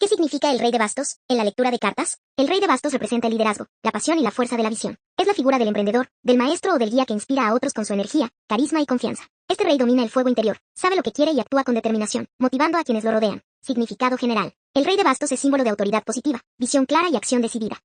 ¿Qué significa el Rey de Bastos? En la lectura de cartas, el Rey de Bastos representa el liderazgo, la pasión y la fuerza de la visión. Es la figura del emprendedor, del maestro o del guía que inspira a otros con su energía, carisma y confianza. Este rey domina el fuego interior, sabe lo que quiere y actúa con determinación, motivando a quienes lo rodean. Significado general. El Rey de Bastos es símbolo de autoridad positiva, visión clara y acción decidida.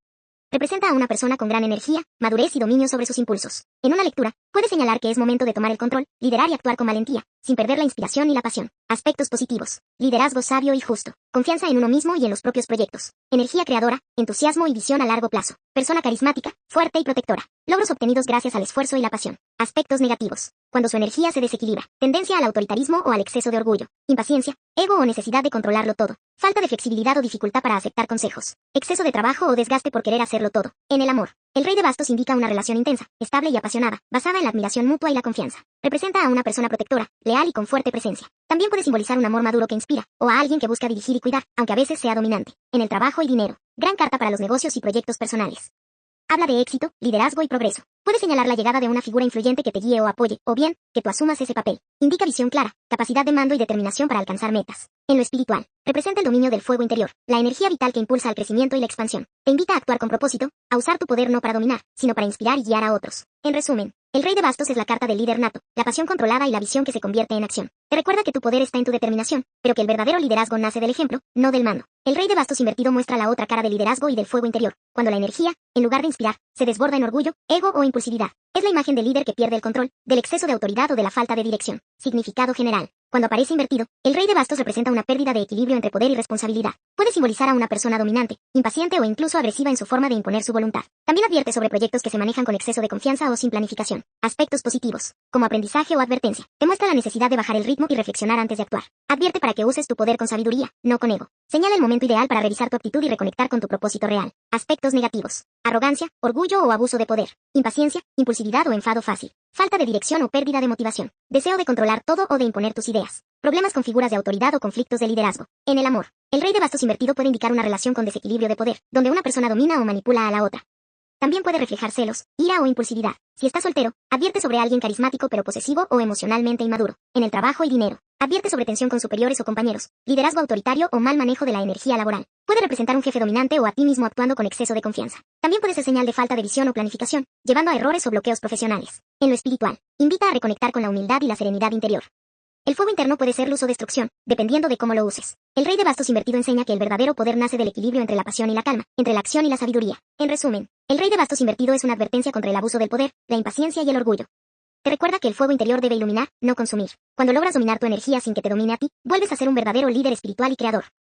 Representa a una persona con gran energía, madurez y dominio sobre sus impulsos. En una lectura, puede señalar que es momento de tomar el control, liderar y actuar con valentía, sin perder la inspiración y la pasión. Aspectos positivos. Liderazgo sabio y justo. Confianza en uno mismo y en los propios proyectos. Energía creadora, entusiasmo y visión a largo plazo. Persona carismática, fuerte y protectora. Logros obtenidos gracias al esfuerzo y la pasión. Aspectos negativos. Cuando su energía se desequilibra. Tendencia al autoritarismo o al exceso de orgullo. Impaciencia, ego o necesidad de controlarlo todo. Falta de flexibilidad o dificultad para aceptar consejos. Exceso de trabajo o desgaste por querer hacerlo todo. En el amor. El Rey de Bastos indica una relación intensa, estable y apasionada, basada en la admiración mutua y la confianza. Representa a una persona protectora, leal y con fuerte presencia. También puede simbolizar un amor maduro que inspira, o a alguien que busca dirigir y cuidar, aunque a veces sea dominante. En el trabajo y dinero. Gran carta para los negocios y proyectos personales. Habla de éxito, liderazgo y progreso. Puede señalar la llegada de una figura influyente que te guíe o apoye, o bien, que tú asumas ese papel. Indica visión clara, capacidad de mando y determinación para alcanzar metas. En lo espiritual, representa el dominio del fuego interior, la energía vital que impulsa el crecimiento y la expansión. Te invita a actuar con propósito, a usar tu poder no para dominar, sino para inspirar y guiar a otros. En resumen, el Rey de Bastos es la carta del líder nato, la pasión controlada y la visión que se convierte en acción. Te recuerda que tu poder está en tu determinación, pero que el verdadero liderazgo nace del ejemplo, no del mando. El Rey de Bastos invertido muestra la otra cara del liderazgo y del fuego interior, cuando la energía, en lugar de inspirar, se desborda en orgullo, ego o impulsividad. Es la imagen del líder que pierde el control, del exceso de autoridad o de la falta de dirección. Significado general. Cuando aparece invertido, el Rey de Bastos representa una pérdida de equilibrio entre poder y responsabilidad. Puede simbolizar a una persona dominante, impaciente o incluso agresiva en su forma de imponer su voluntad. También advierte sobre proyectos que se manejan con exceso de confianza o sin planificación. Aspectos positivos. Como aprendizaje o advertencia. Te muestra la necesidad de bajar el ritmo y reflexionar antes de actuar. Advierte para que uses tu poder con sabiduría, no con ego. Señala el momento ideal para revisar tu actitud y reconectar con tu propósito real. Aspectos negativos. Arrogancia, orgullo o abuso de poder. Impaciencia, impulsividad o enfado fácil. Falta de dirección o pérdida de motivación. Deseo de controlar todo o de imponer tus ideas. Problemas con figuras de autoridad o conflictos de liderazgo. En el amor. El Rey de Bastos invertido puede indicar una relación con desequilibrio de poder, donde una persona domina o manipula a la otra. También puede reflejar celos, ira o impulsividad. Si estás soltero, advierte sobre alguien carismático pero posesivo o emocionalmente inmaduro. En el trabajo y dinero. Advierte sobre tensión con superiores o compañeros, liderazgo autoritario o mal manejo de la energía laboral. Puede representar un jefe dominante o a ti mismo actuando con exceso de confianza. También puede ser señal de falta de visión o planificación, llevando a errores o bloqueos profesionales. En lo espiritual, invita a reconectar con la humildad y la serenidad interior. El fuego interno puede ser luz o destrucción, dependiendo de cómo lo uses. El Rey de Bastos invertido enseña que el verdadero poder nace del equilibrio entre la pasión y la calma, entre la acción y la sabiduría. En resumen, el Rey de Bastos invertido es una advertencia contra el abuso del poder, la impaciencia y el orgullo. Te recuerda que el fuego interior debe iluminar, no consumir. Cuando logras dominar tu energía sin que te domine a ti, vuelves a ser un verdadero líder espiritual y creador.